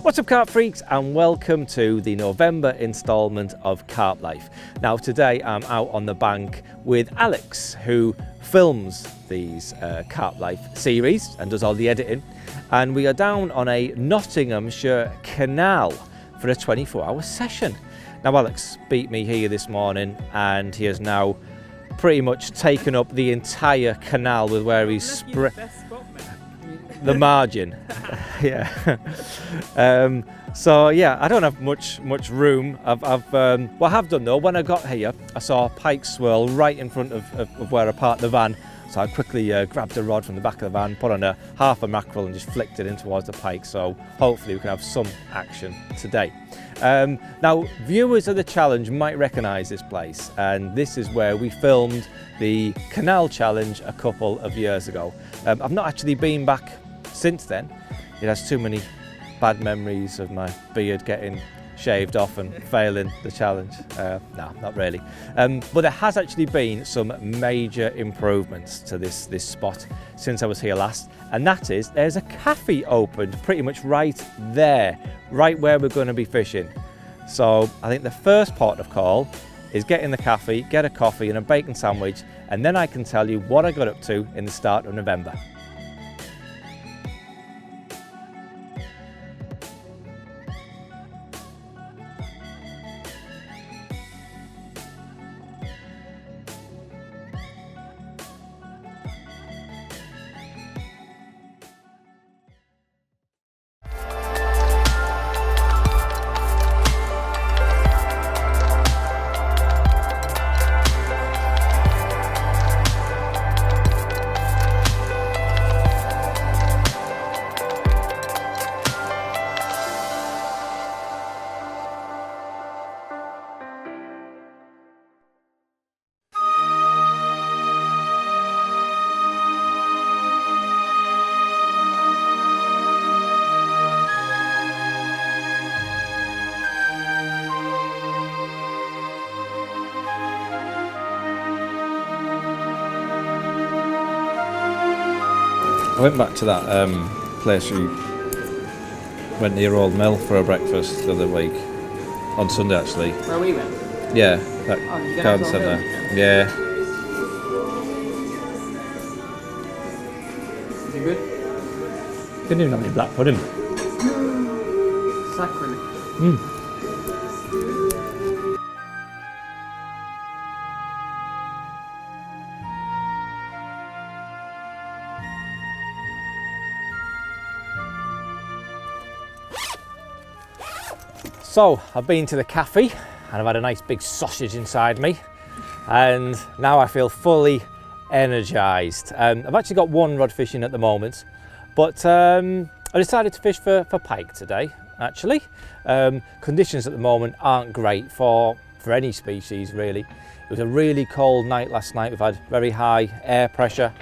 What's up, carp freaks, and welcome to the November instalment of Carp Life. Now today I'm out on the bank with Alex, who films these Carp Life series and does all the editing, and we are down on a Nottinghamshire canal for a 24-hour session. Now Alex beat me here this morning and he has now pretty much taken up the entire canal with where he's spread the margin. Yeah. So yeah, I don't have much room. What I have done though, when I got here, I saw a pike swirl right in front of where I parked the van. So I quickly grabbed a rod from the back of the van, put on half a mackerel and just flicked it in towards the pike. So hopefully we can have some action today. Now, viewers of the challenge might recognise this place, and this is where we filmed the Canal challenge a couple of years ago. I've not actually been back since then. It has too many bad memories of my beard getting shaved off and failing the challenge. No, not really. But there has actually been some major improvements to this spot since I was here last, and that is there's a cafe opened pretty much right there, right where we're going to be fishing. So I think the first port of call is get in the cafe, get a coffee and a bacon sandwich, and then I can tell you what I got up to in the start of November. I went back to that place we went near Old Mill for a breakfast the other week, on Sunday actually. Where we went? Yeah, that garden centre. Yeah. Is it good? Didn't even have any black pudding. Sacrilege. So I've been to the cafe and I've had a nice big sausage inside me, and now I feel fully energised. I've actually got one rod fishing at the moment, but I decided to fish for pike today actually. Conditions at the moment aren't great for any species really. It was a really cold night last night. We've had very high air pressure.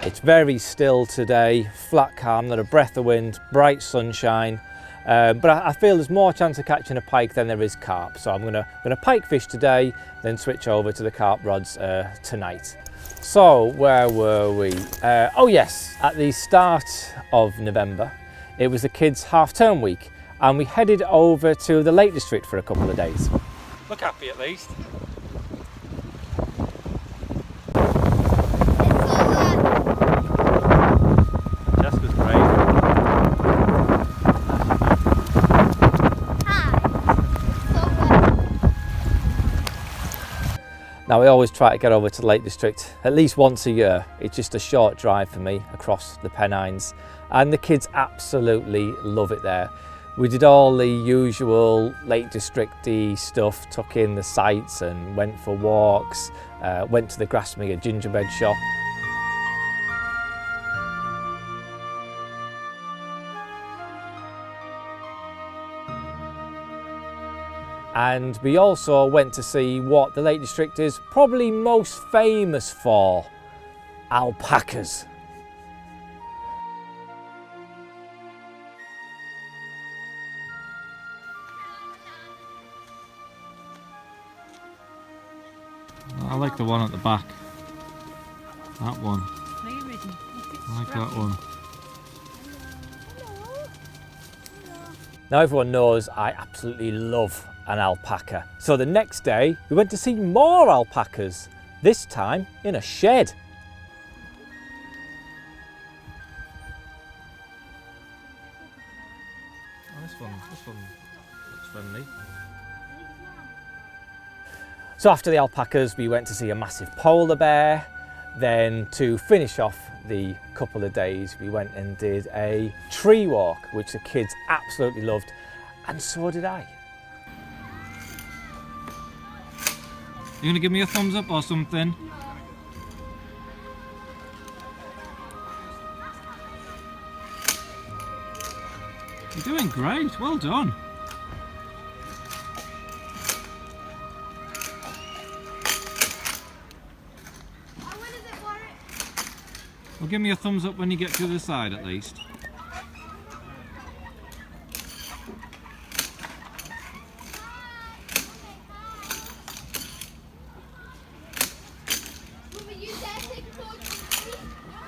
It's very still today, flat calm, not a breath of wind, bright sunshine. But I feel there's more chance of catching a pike than there is carp, so I'm gonna pike fish today, then switch over to the carp rods tonight. So where were we? Oh yes, at the start of November, it was the kids' half-term week, and we headed over to the Lake District for a couple of days. Look happy at least. Jessica's great. Now I always try to get over to the Lake District at least once a year. It's just a short drive for me across the Pennines, and the kids absolutely love it there. We did all the usual Lake District-y stuff, took in the sights and went for walks, went to the Grasmere gingerbread shop. And we also went to see what the Lake District is probably most famous for: alpacas. I like the one at the back. That one. I like that one. Now everyone knows I absolutely love an alpaca. So the next day we went to see more alpacas, this time in a shed. Oh, this one looks friendly. So after the alpacas we went to see a massive polar bear. Then to finish off the couple of days we went and did a tree walk, which the kids absolutely loved, and so did I. You gonna give me a thumbs up or something? You're doing great, well done. Well, give me a thumbs up when you get to the side at least.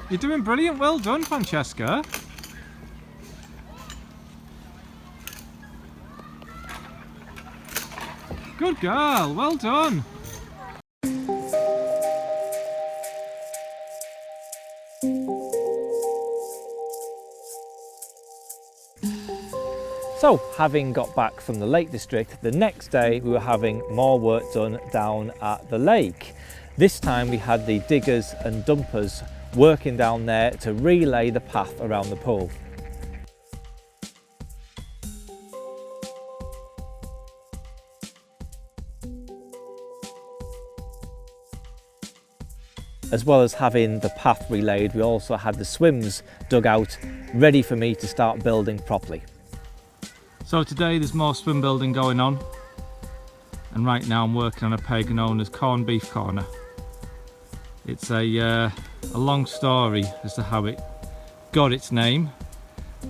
You're doing brilliant, well done, Francesca. Good girl, well done. So, having got back from the Lake District, the next day we were having more work done down at the lake. This time we had the diggers and dumpers working down there to relay the path around the pool. As well as having the path relayed, we also had the swims dug out, ready for me to start building properly. So today there's more swim building going on, and right now I'm working on a peg known as corned beef corner. It's a long story as to how it got its name.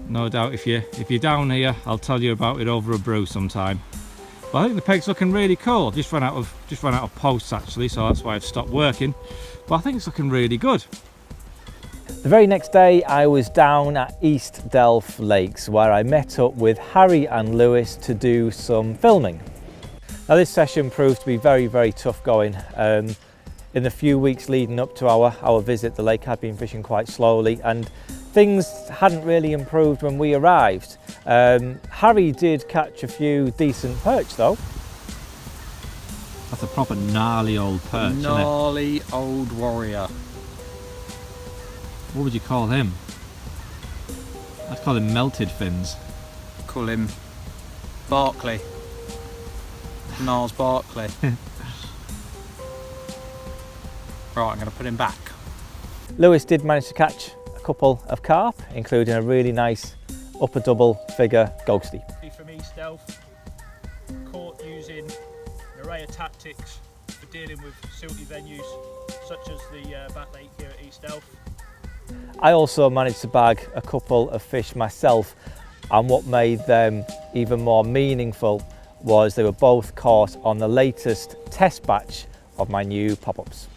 No doubt if you're down here I'll tell you about it over a brew sometime. But I think the peg's looking really cool. I've just run out of posts actually, so that's why I've stopped working. But I think it's looking really good. The very next day I was down at East Delph Lakes, where I met up with Harry and Lewis to do some filming. Now this session proved to be very, very tough going. In the few weeks leading up to our visit, the lake had been fishing quite slowly and things hadn't really improved when we arrived. Harry did catch a few decent perch though. That's a proper gnarly old perch, isn't it? Gnarly old warrior. What would you call him? I'd call him melted fins. Call him Barkley. Niles Barkley. Right, I'm going to put him back. Lewis did manage to catch a couple of carp, including a really nice upper double figure ghosty. From East Delph, caught using an array of tactics for dealing with silty venues such as the Bat Lake here at East Delph. I also managed to bag a couple of fish myself, and what made them even more meaningful was they were both caught on the latest test batch of my new pop-ups.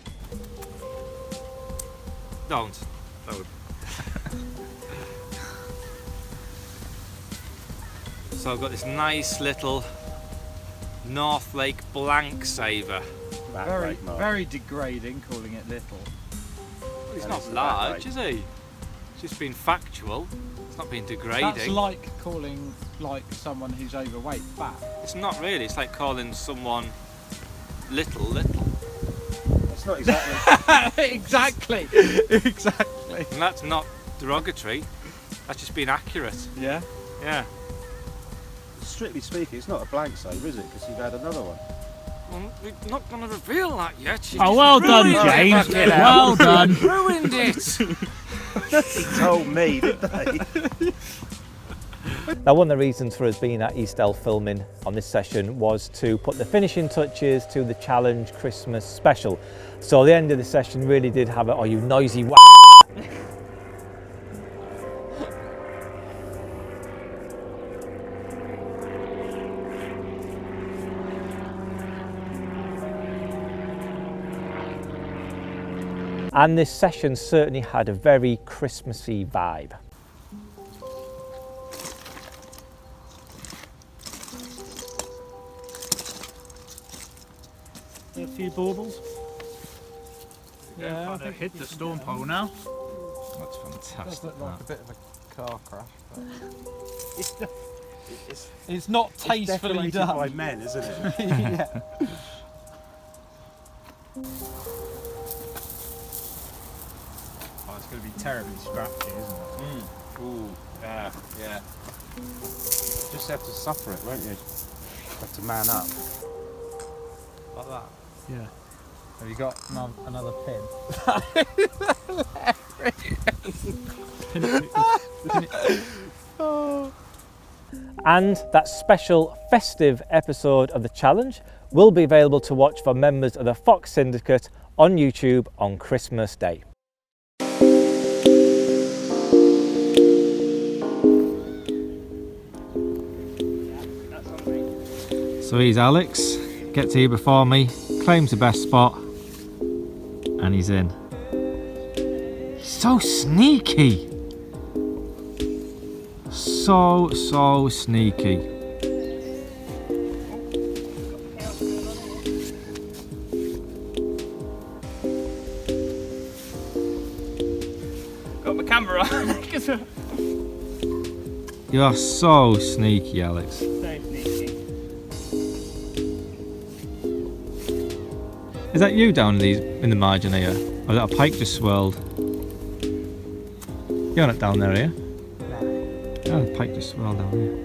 Don't. So I've got this nice little North Lake blank saver. Very degrading calling it little. He's not large, is he? He's just being factual. It's not being degrading. That's like calling someone who's overweight fat. It's not really. It's like calling someone little. It's not exactly. exactly. And that's not derogatory. That's just being accurate. Yeah. Yeah. Strictly speaking, it's not a blank save, is it? Because you've had another one. Well, we're not going to reveal that yet. You Oh, just well done, ruined James. it. Well done. Ruined it. He told me, didn't they? Now, one of the reasons for us being at East Delph filming on this session was to put the finishing touches to the Challenge Christmas special. So the end of the session really did have it. Oh, you noisy w***. And this session certainly had a very Christmassy vibe. few baubles. Yeah, I Kind of think hit the storm pole now. That's it does fantastic. look like a That. bit of a car crash. But It's not It's tastefully decorated done. by men, isn't it? Yeah. Oh, it's going to be terribly scratchy, isn't it? Ooh, yeah, yeah. Just have to suffer it, won't you? Have to man up. Like that. Yeah. Have you got another pin? And that special festive episode of the challenge will be available to watch for members of the Fox Syndicate on YouTube on Christmas Day. So he's Alex, gets here before me, claims the best spot, and he's in. He's so sneaky! So sneaky. Got my camera on. You are so sneaky, Alex. So sneaky. Is that you down in the margin here? Or is that a pike just swirled? You're not down there, are you? Oh, the pike just swirled down here.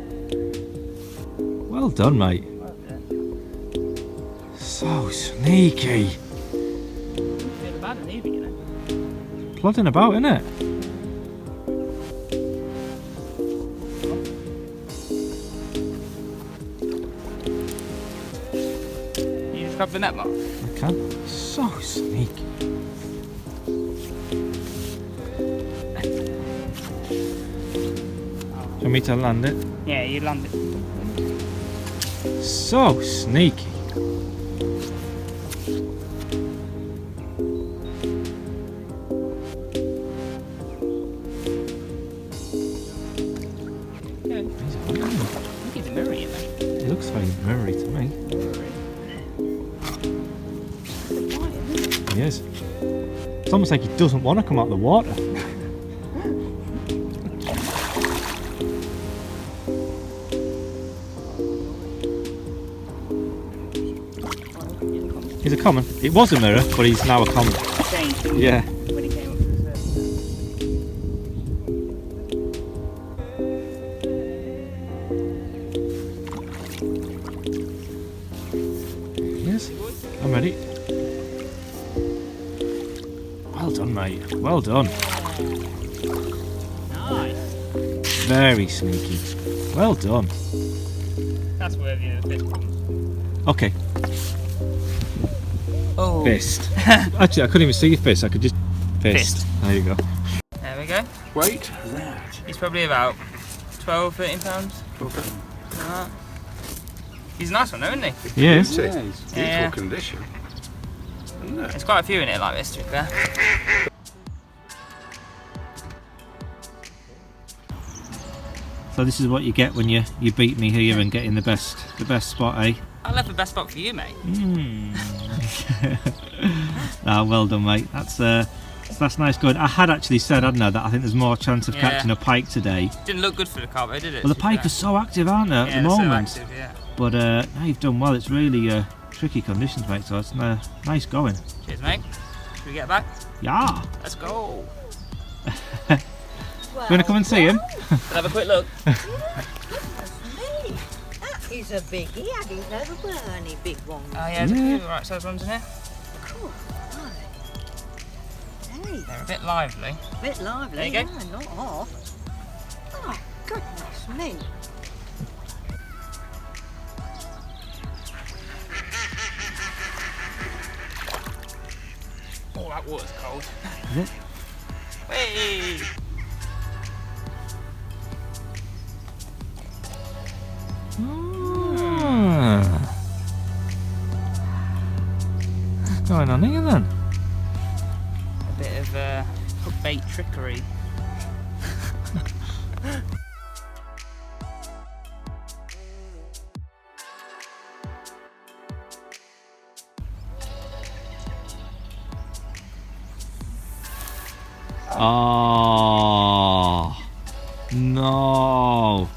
Well done, mate. Well done. So sneaky. Feel bad and either, you know. Plodding about, innit? You just grab the net mark. I can. So sneaky. Do you want me to land it? Yeah, you land it. So sneaky. Good. Look at the mirror, you know. It looks very mirrory to me. He is. It's almost like he doesn't want to come out of the water. He's a common. It was a mirror, but he's now a common. Changed Yeah. when he came up to the surface. Yes. I'm ready. Well done, mate. Well done. Nice. Very sneaky. Well done. That's worthy of the fist bumps. Okay. Oh. Fist. Actually, I couldn't even see your fist. I could just fist. Fist. There you go. There we go. Wait. He's probably about 12, 13 pounds. Okay. Like that. He's a nice one though, isn't he? Yes. Yeah, it's beautiful Yeah. condition. Isn't it? There's quite a few in it like this, to be fair. So this is what you get when you beat me here and get in the best spot, eh? I left the best spot for you, mate. Ah, well done, mate. That's nice going. I had actually said, hadn't I, that I think there's more chance of Yeah. catching a pike today. Didn't look good for the carp, did it? Well, the to be pike fair? are so active, aren't they, at Yeah, the they're so moment? active, yeah. But now you've done well. It's really tricky conditions, mate. So it's nice going. Cheers, mate. Should we get back? Yeah. Let's go. You want to come and see him? Let's have a quick look. That is a biggie. I didn't know there were any big ones. Oh yeah, there's a few right size ones in here. Cool. Right. Hey, They're a bit lively. bit lively. There you go. Yeah, not hot. Oh, goodness me. Oh, that water's cold. Is it? Hey! Ah. What's going on here then? A bit of hook bait trickery. Oh no!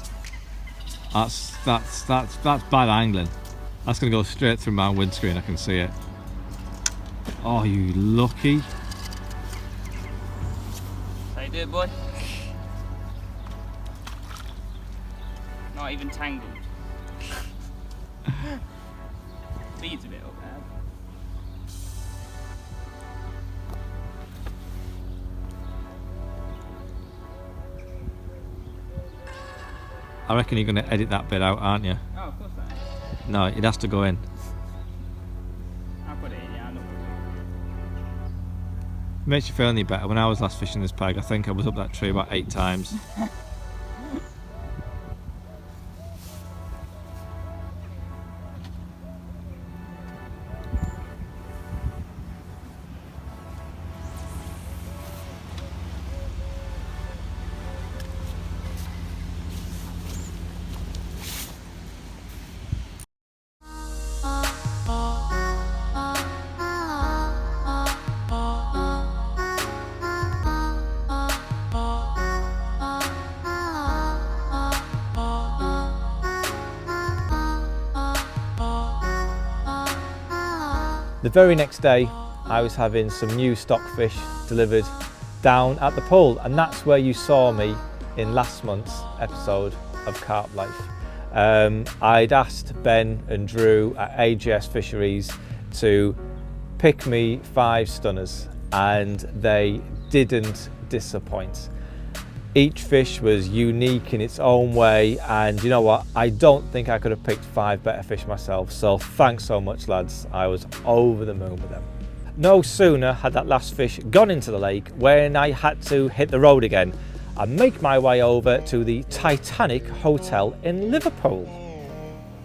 That's bad angling. That's gonna go straight through my windscreen. I can see it. Oh, you lucky! How you doing, boy? Not even tangled. Leads a bit up there. I reckon you're gonna edit that bit out, aren't you? Oh, of course that is. No, it has to go in. I'll put it in, yeah, I know. Makes you feel any better. When I was last fishing this peg, I think I was up that tree about 8 times. The very next day, I was having some new stockfish delivered down at the pool, and that's where you saw me in last month's episode of Carp Life. I'd asked Ben and Drew at AGS Fisheries to pick me 5 stunners, and they didn't disappoint. Each fish was unique in its own way, and you know what, I don't think I could have picked 5 better fish myself, so thanks so much, lads. I was over the moon with them. No sooner had that last fish gone into the lake when I had to hit the road again and make my way over to the Titanic Hotel in Liverpool.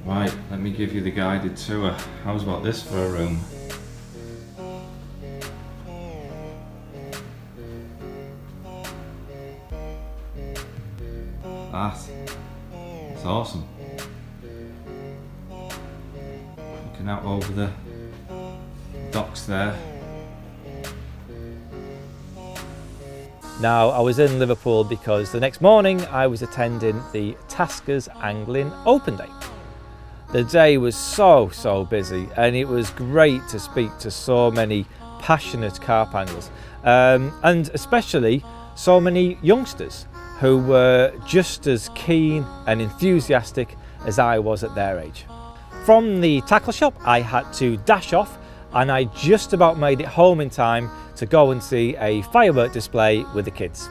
Right, let me give you the guided tour. How's about this for a room? That's awesome. Looking out over the docks there. Now, I was in Liverpool because the next morning I was attending the Taskers Angling Open Day. The day was so busy, and it was great to speak to so many passionate carp anglers, and especially so many youngsters who were just as keen and enthusiastic as I was at their age. From the tackle shop, I had to dash off, and I just about made it home in time to go and see a firework display with the kids.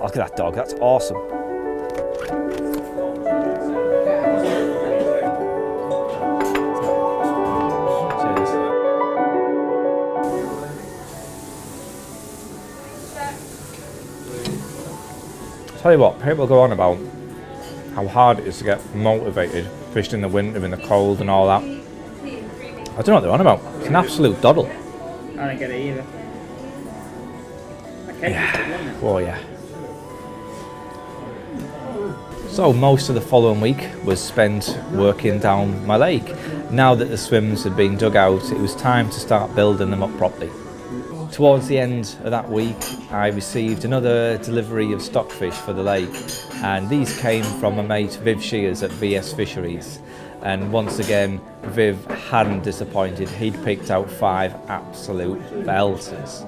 Look at that dog, that's awesome. Tell you what, people go on about how hard it is to get motivated fishing in the winter, in the cold and all that. I don't know what they're on about. It's an absolute doddle. I don't get it either. Yeah. Oh yeah. So most of the following week was spent working down my lake. Now that the swims had been dug out, it was time to start building them up properly. Towards the end of that week, I received another delivery of stockfish for the lake, and these came from my mate Viv Shears at VS Fisheries. And once again, Viv hadn't disappointed. He'd picked out 5 absolute belters.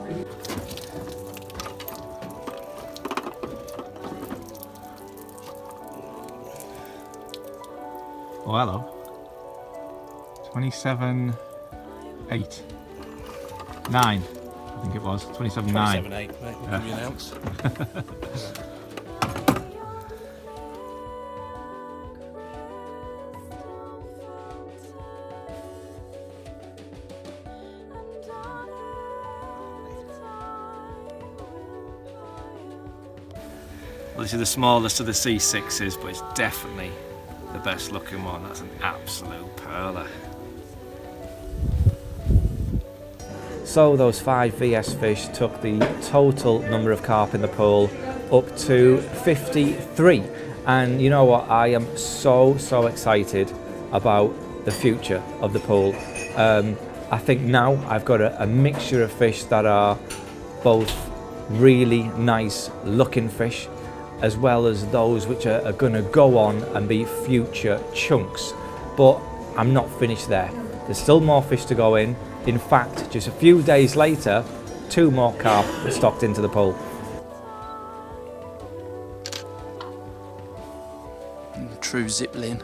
Oh, hello. 27.8. 9. I think it was 27.9. 27.8, mate. We'll give you an ounce. Well, this is the smallest of the C6s, but it's definitely the best looking one. That's an absolute pearler. So those 5 VS fish took the total number of carp in the pool up to 53. And you know what, I am so excited about the future of the pool. I think now I've got a mixture of fish that are both really nice looking fish, as well as those which are going to go on and be future chunks. But I'm not finished there. There's still more fish to go in. In fact, just a few days later, 2 more carp were stocked into the pool. True zipline.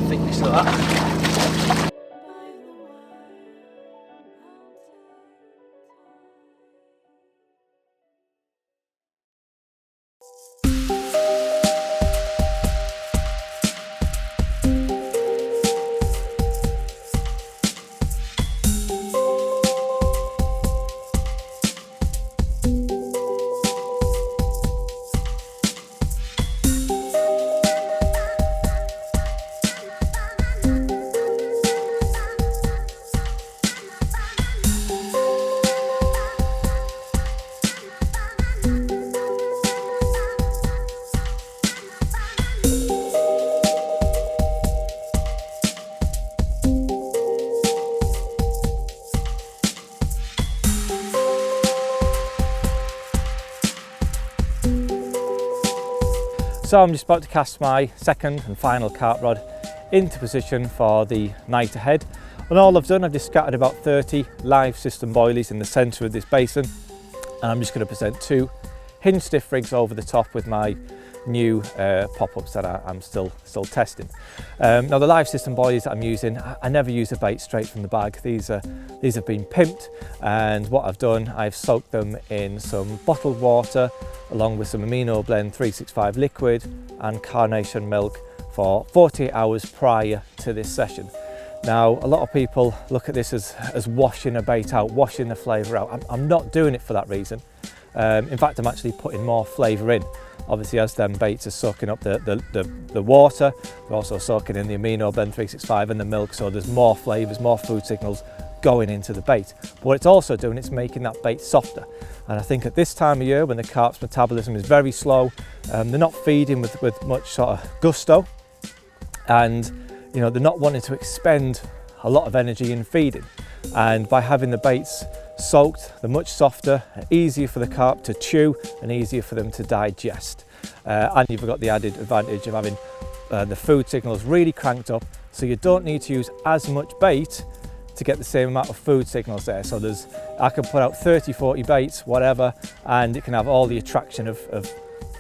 Thickness of that. So I'm just about to cast my second and final carp rod into position for the night ahead. And all I've done, I've just scattered about 30 live system boilies in the centre of this basin. And I'm just going to present 2 hinge stiff rigs over the top with my new pop-ups that I'm still testing. Now the live system boilies that I'm using, I never use a bait straight from the bag. These have been pimped, and what I've done, I've soaked them in some bottled water along with some amino blend 365 liquid and carnation milk for 48 hours prior to this session. Now a lot of people look at this as washing a bait out, washing the flavour out. I'm not doing it for that reason. In fact, I'm actually putting more flavour in. Obviously, as them baits are soaking up the water, they're also soaking in the amino blend 365 and the milk, so there's more flavours, more food signals going into the bait. But what it's also doing, it's making that bait softer. And I think at this time of year, when the carp's metabolism is very slow, they're not feeding with much sort of gusto, and you know, they're not wanting to expend a lot of energy in feeding. And by having the baits soaked, they're much softer, easier for the carp to chew and easier for them to digest. And you've got the added advantage of having the food signals really cranked up, so you don't need to use as much bait to get the same amount of food signals there. So I can put out 30, 40 baits, whatever, and it can have all the attraction of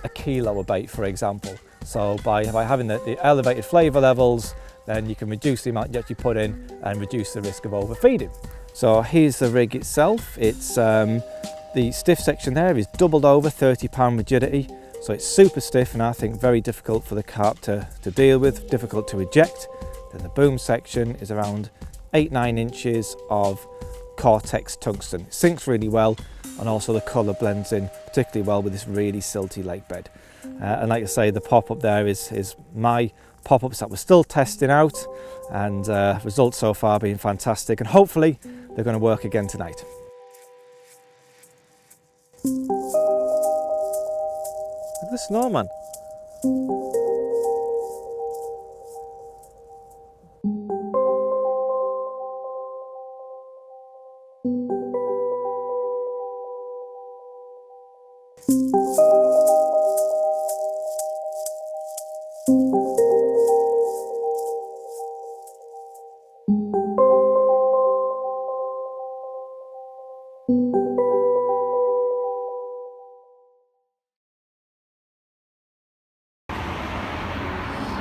a kilo of bait, for example. So by having the elevated flavour levels, then you can reduce the amount that you put in and reduce the risk of overfeeding. So here's the rig itself. It's the stiff section there is doubled over 30-pound rigidity, so it's super stiff and I think very difficult for the carp to deal with, difficult to eject. Then the boom section is around 8-9 inches of Cortex tungsten. It sinks really well, and also the colour blends in particularly well with this really silty lake bed. And like I say, the pop-up there is my pop-ups that we're still testing out, and results so far being fantastic, and hopefully they're going to work again tonight. Look at the snowman.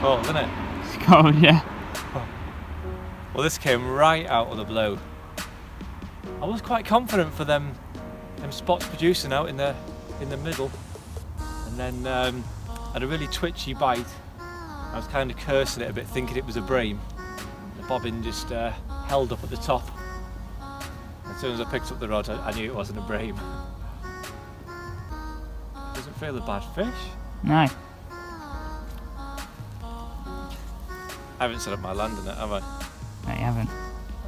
Cold, isn't it? It's cold, yeah. Well, this came right out of the blue. I was quite confident for them spots producing out in the middle, and then I had a really twitchy bite. I was kind of cursing it a bit, thinking it was a bream. The bobbin just held up at the top. As soon as I picked up the rod, I knew it wasn't a bream. Doesn't feel a bad fish. No. I haven't set up my land in it, have I? No, you haven't.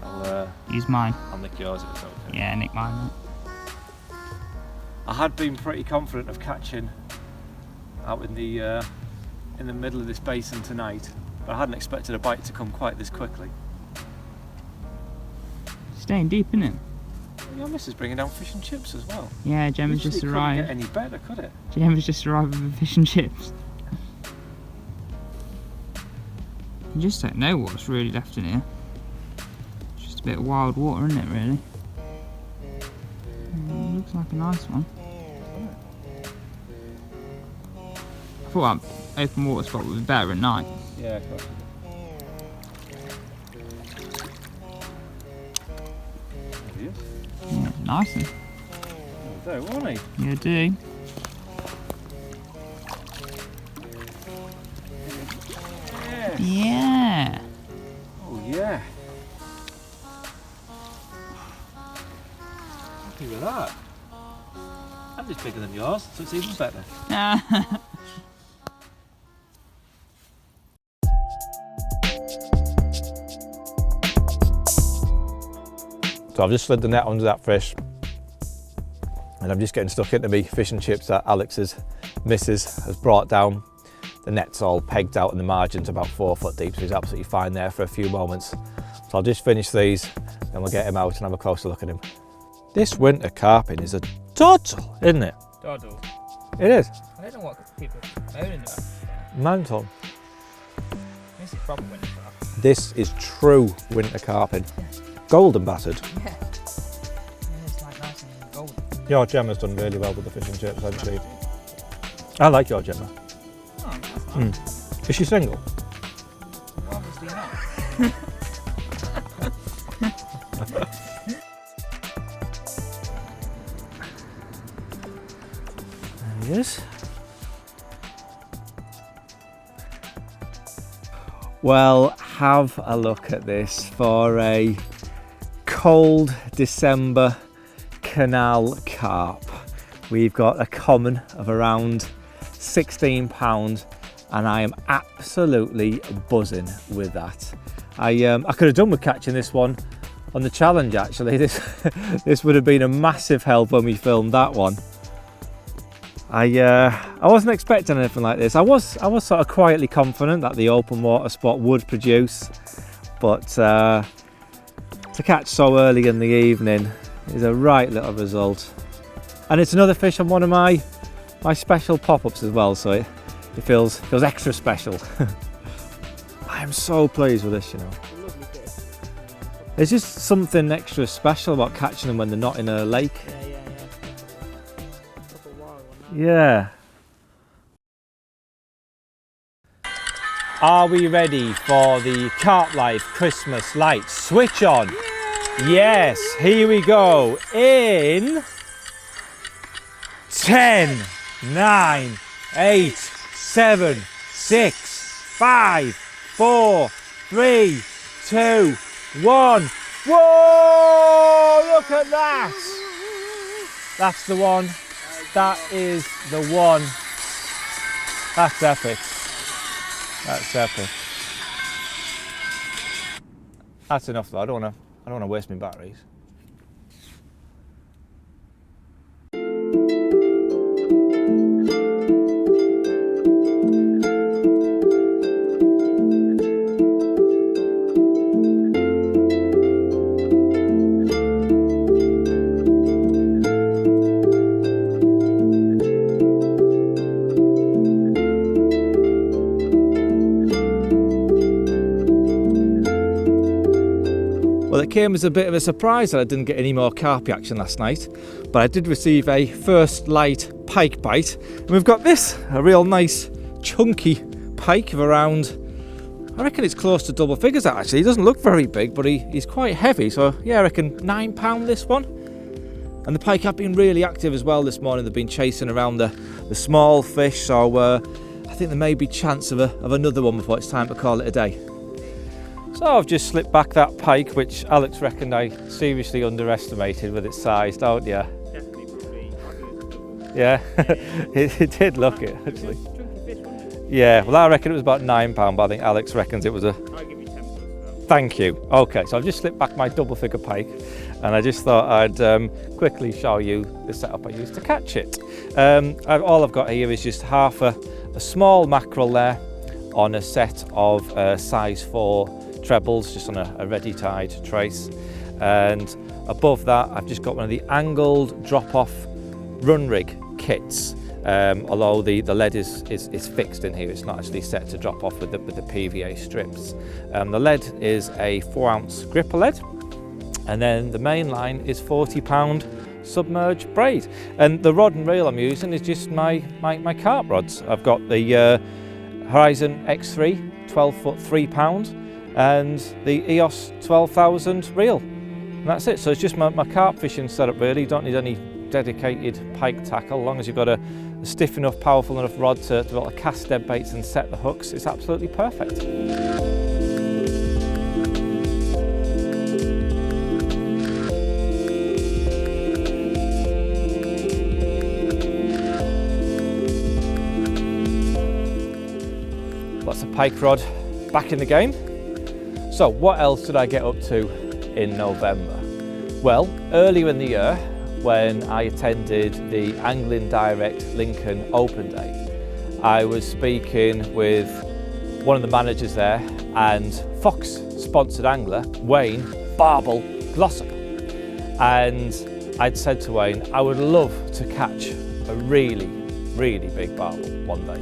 I'll Use mine. nick yours if it's okay. Yeah, nick mine. Mate. I had been pretty confident of catching out in the middle of this basin tonight, but I hadn't expected a bite to come quite this quickly. Staying deep, isn't it? Your missus bringing down fish and chips as well. Yeah, Gemma's Usually just couldn't arrived. get any better, could it? Gemma's just arrived with fish and chips. You just don't know what's really left in here. It's just a bit of wild water, isn't it, really? Looks like a nice one. I thought that open water spot would be better at night. Yeah, of course. Yeah, nice one. There, wasn't he? You do. Yes. Yeah. Oh yeah. Happy with that. And it's bigger than yours, so it's even better. So I've just slid the net under that fish, and I'm just getting stuck into me fish and chips that Alex's missus has brought down. The net's all pegged out in the margins about 4 foot deep, so he's absolutely fine there for a few moments. So I'll just finish these, then we'll get him out and have a closer look at him. This winter carping is a total, isn't it? Doddle. It is. I don't know what people are moaning about. Mantle. This is proper winter carp. This is true winter carping. Golden battered. Yeah. It's like nice and golden. Your Gemma's done really well with the fish and chips, actually. I like your Gemma. Oh, that's nice. Is she single? Well, obviously not. There he is. Well, have a look at this for a cold December canal carp. We've got a common of around £16 and I am absolutely buzzing with that. I could have done with catching this one on the challenge actually. This would have been a massive help when we filmed that one. I wasn't expecting anything like this. I was sort of quietly confident that the open water spot would produce, but to catch so early in the evening is a right little result. And it's another fish on one of my special pop-ups as well, so it feels extra special. I am so pleased with this, you know. There's just something extra special about catching them when they're not in a lake. Yeah. Are we ready for the Carp Life Christmas lights? Switch on. Yes, here we go. In 10, 9, 8, 7, 6, 5, 4, 3, 2, 1. Whoa! Look at that! That's the one. That is the one. That's epic. That's epic. That's enough though. I don't want to waste my batteries. Well, it came as a bit of a surprise that I didn't get any more carpy action last night, but I did receive a first light pike bite, and we've got this, a real nice chunky pike of around, I reckon it's close to double figures actually. He doesn't look very big, but he's quite heavy, so yeah, I reckon £9 this one. And the pike have been really active as well this morning. They've been chasing around the small fish, so I think there may be chance of another one before it's time to call it a day. So I've just slipped back that pike, which Alex reckoned I seriously underestimated with its size, don't you? Definitely probably. Yeah, it did look it actually. Yeah, well I reckon it was about £9, but I think Alex reckons it was a Thank you. Okay, so I've just slipped back my double figure pike, and I just thought I'd quickly show you the setup I used to catch it. All I've got here is just half a small mackerel there on a set of size 4 trebles, just on a ready tied trace. And above that, I've just got one of the angled drop-off run rig kits. Although the lead is fixed in here, it's not actually set to drop off with the PVA strips. The lead is a 4-ounce gripper lead, and then the main line is 40-pound submerged braid. And the rod and reel I'm using is just my carp rods. I've got the Horizon X3 12-foot 3-pound and the EOS 12,000 reel. And that's it. So it's just my carp fishing setup really. You don't need any dedicated pike tackle. As long as you've got a stiff enough, powerful enough rod to be able to cast dead baits and set the hooks, it's absolutely perfect. Lots of pike rod back in the game. So what else did I get up to in November? Well, earlier in the year, when I attended the Angling Direct Lincoln Open Day, I was speaking with one of the managers there and Fox sponsored angler Wayne Barbel Glossop, and I'd said to Wayne I would love to catch a really big barbel one day.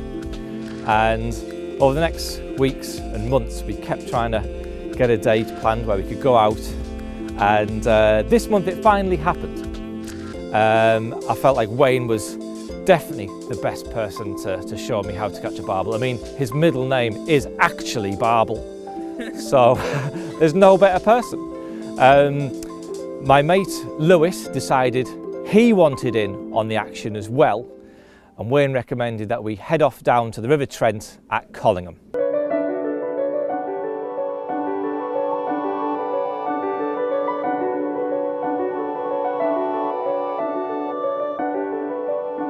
And over the next weeks and months we kept trying to get a date planned where we could go out, and this month it finally happened. I felt like Wayne was definitely the best person to show me how to catch a barbel. I mean, his middle name is actually Barbel, so there's no better person. My mate Lewis decided he wanted in on the action as well, and Wayne recommended that we head off down to the River Trent at Collingham.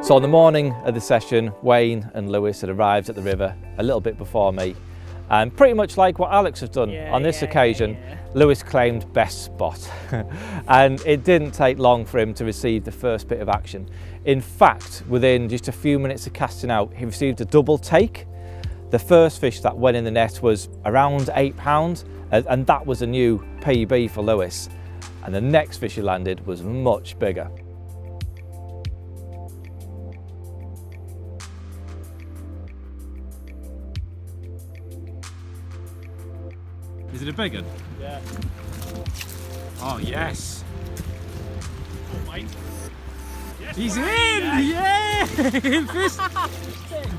So on the morning of the session, Wayne and Lewis had arrived at the river a little bit before me, and pretty much like what Alex has done on this occasion, Lewis claimed best spot. And it didn't take long for him to receive the first bit of action. In fact, within just a few minutes of casting out, he received a double take. The first fish that went in the net was around £8, and that was a new PB for Lewis. And the next fish he landed was much bigger. Is it a big one? Yeah. Oh yes! Oh, mate. Yes, He's in! mate. Yeah!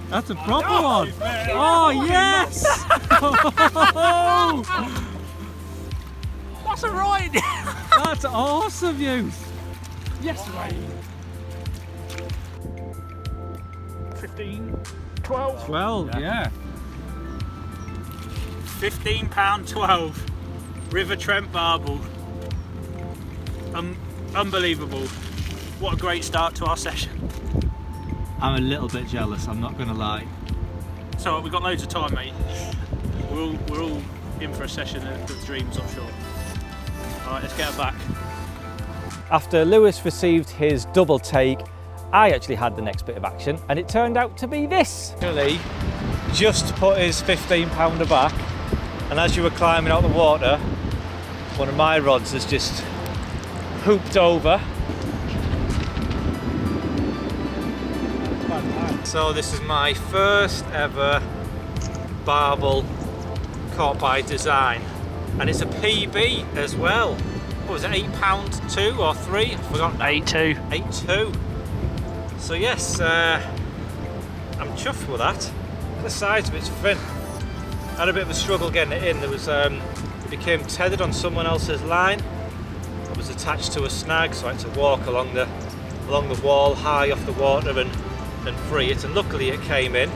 That's a proper one! Oh yes! That's a right! That's awesome, youth! Yes, mate. 15, 12. 12, yeah. £15.12 River Trent barbel. Unbelievable. What a great start to our session. I'm a little bit jealous, I'm not gonna lie. So we've got loads of time, mate. We're all in for a session of dreams, I'm sure. Alright, let's get her back. After Lewis received his double take, I actually had the next bit of action, and it turned out to be this. Billy just put his 15-pounder back, and as you were climbing out the water, one of my rods has just hooped over. So this is my first ever barbel caught by design, and it's a PB as well. What was it, £8 2 or 3? I've forgotten. 8.2. 8.2. So yes, I'm chuffed with that. The size of it's fin. I had a bit of a struggle getting it in. There was, it became tethered on someone else's line. It was attached to a snag, so I had to walk along the wall, high off the water, and free it. And luckily it came in.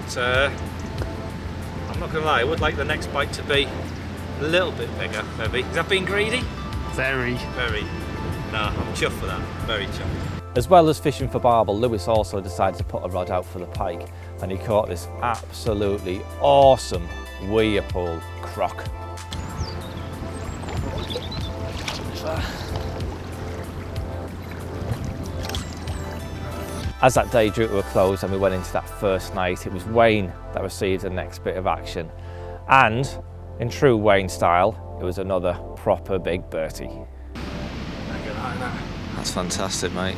But I'm not gonna lie, I would like the next bite to be a little bit bigger, maybe. Is that being greedy? Very. Very. No, I'm chuffed with that. Very chuffed. As well as fishing for barbel, Lewis also decided to put a rod out for the pike, and he caught this absolutely awesome Whirlpool croc. As that day drew to a close and we went into that first night, it was Wayne that received the next bit of action. And in true Wayne style, it was another proper big bertie. That's fantastic, mate.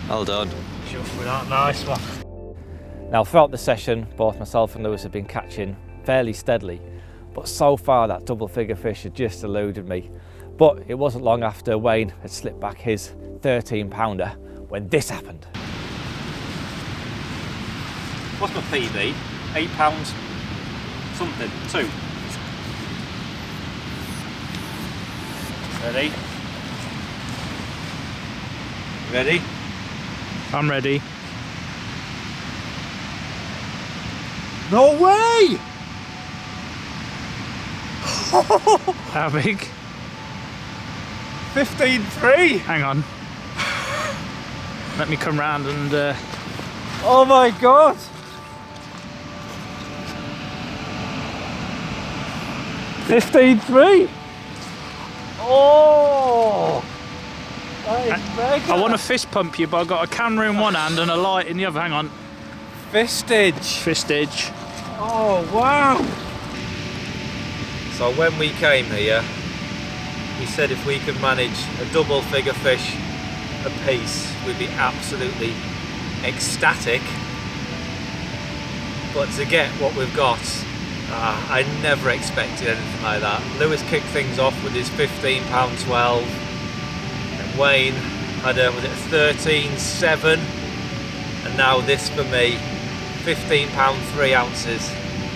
Well done. Just with that nice one. Now, throughout the session, both myself and Lewis have been catching fairly steadily, but so far that double figure fish had just eluded me. But it wasn't long after Wayne had slipped back his 13-pounder when this happened. What's my PB? £8 something, 2. Ready? Ready? I'm ready. No way! How big? 15.3! Hang on. Let me come round and Oh my god! $15.3! Oh! That is mega! I want to fist pump you, but I've got a camera in one hand and a light in the other. Hang on. Fistage! Fistage. Oh wow! So when we came here, we said if we could manage a double figure fish a piece, we'd be absolutely ecstatic. But to get what we've got, I never expected anything like that. Lewis kicked things off with his £15.12, and Wayne had a, was it a 13.7, and now this for me, £15 3 ounces.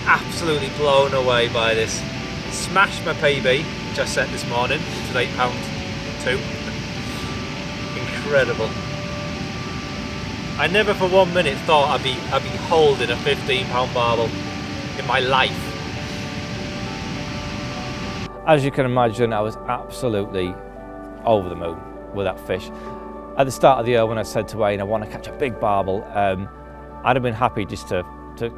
Absolutely blown away by this. Smashed my PB, which I set this morning, which was £8.2. Incredible. I never for 1 minute thought I'd be holding a £15 barbel in my life. As you can imagine, I was absolutely over the moon with that fish. At the start of the year, when I said to Wayne I want to catch a big barbel, I'd have been happy just to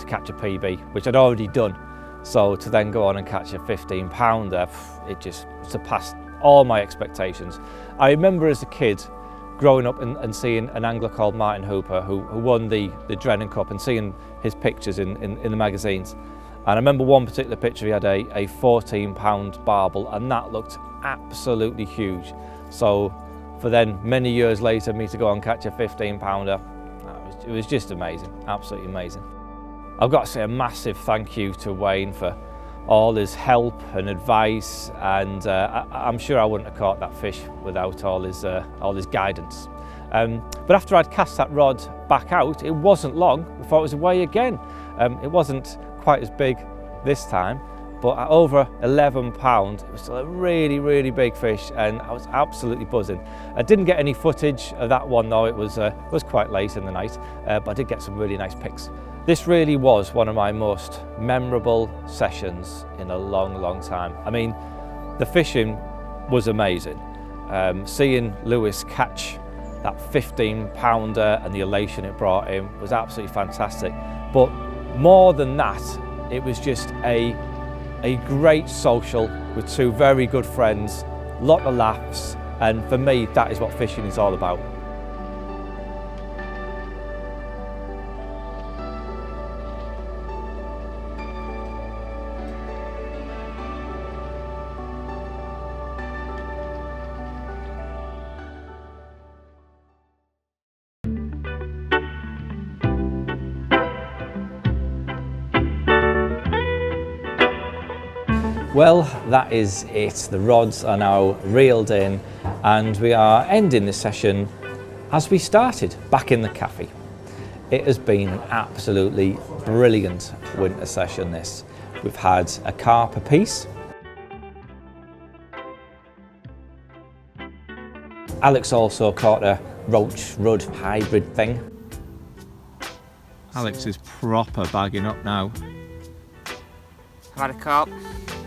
catch a PB, which I'd already done. So to then go on and catch a 15-pounder, it just surpassed all my expectations. I remember as a kid growing up and seeing an angler called Martin Hooper who won the Drennan Cup, and seeing his pictures in the magazines. And I remember one particular picture, he had a 14-pound barbel, and that looked absolutely huge. So for then many years later, me to go and catch a 15-pounder, it was just amazing, absolutely amazing. I've got to say a massive thank you to Wayne for all his help and advice, and I'm sure I wouldn't have caught that fish without all his guidance. But after I'd cast that rod back out, it wasn't long before it was away again. It wasn't quite as big this time, but at over 11 pounds, it was still a really, really big fish, and I was absolutely buzzing. I didn't get any footage of that one though, it was quite late in the night, but I did get some really nice pics. This really was one of my most memorable sessions in a long, long time. I mean, the fishing was amazing. Seeing Lewis catch that 15-pounder and the elation it brought him was absolutely fantastic. But more than that, it was just a great social with two very good friends, lot of laughs, and for me, that is what fishing is all about. Well, that is it. The rods are now reeled in, and we are ending this session as we started, back in the cafe. It has been an absolutely brilliant winter session, this. We've had a carp apiece. Alex also caught a roach rudd hybrid thing. Alex is proper bagging up now. I've had a carp.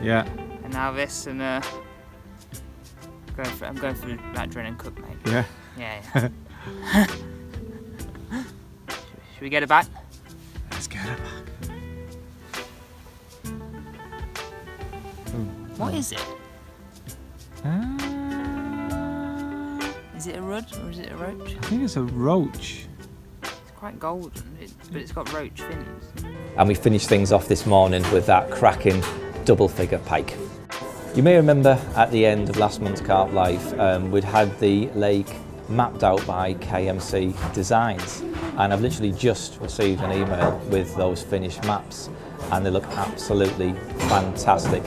Yeah. And now this, and I'm going for that Drennan Cup, mate. Yeah. Yeah. Should we get it back? Let's get it back. What is it? Is it a rudd or is it a roach? I think it's a roach. It's quite golden, but it's got roach fins. And we finished things off this morning with that cracking double figure pike. You may remember at the end of last month's Carp Life, we'd had the lake mapped out by KMC Designs, and I've literally just received an email with those finished maps, and they look absolutely fantastic.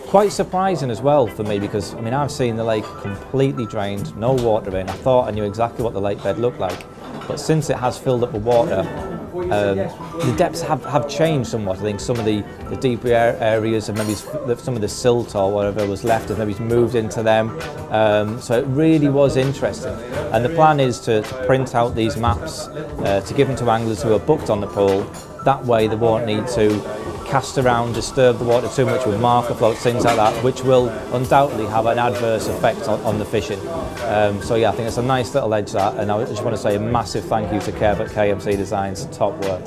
Quite surprising as well for me, because I mean, I've seen the lake completely drained, no water in. I thought I knew exactly what the lake bed looked like, but since it has filled up with water, the depths have changed somewhat. I think some of the deeper areas, and maybe some of the silt or whatever was left, has maybe moved into them. So it really was interesting. And the plan is to print out these maps to give them to anglers who are booked on the pool. That way they won't need to cast around, disturb the water too much with marker floats, things like that, which will undoubtedly have an adverse effect on the fishing. So yeah, I think it's a nice little edge, that, and I just want to say a massive thank you to Kev at KMC Designs, top work.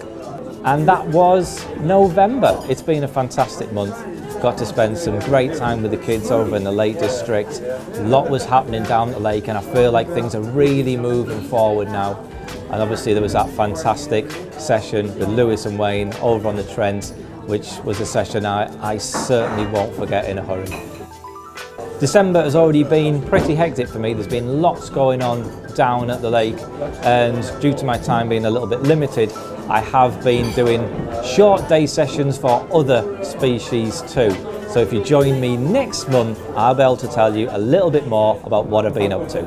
And that was November. It's been a fantastic month. Got to spend some great time with the kids over in the Lake District. A lot was happening down the lake, and I feel like things are really moving forward now. And obviously there was that fantastic session with Lewis and Wayne over on the Trent, which was a session I certainly won't forget in a hurry. December has already been pretty hectic for me. There's been lots going on down at the lake, and due to my time being a little bit limited, I have been doing short day sessions for other species too. So if you join me next month, I'll be able to tell you a little bit more about what I've been up to.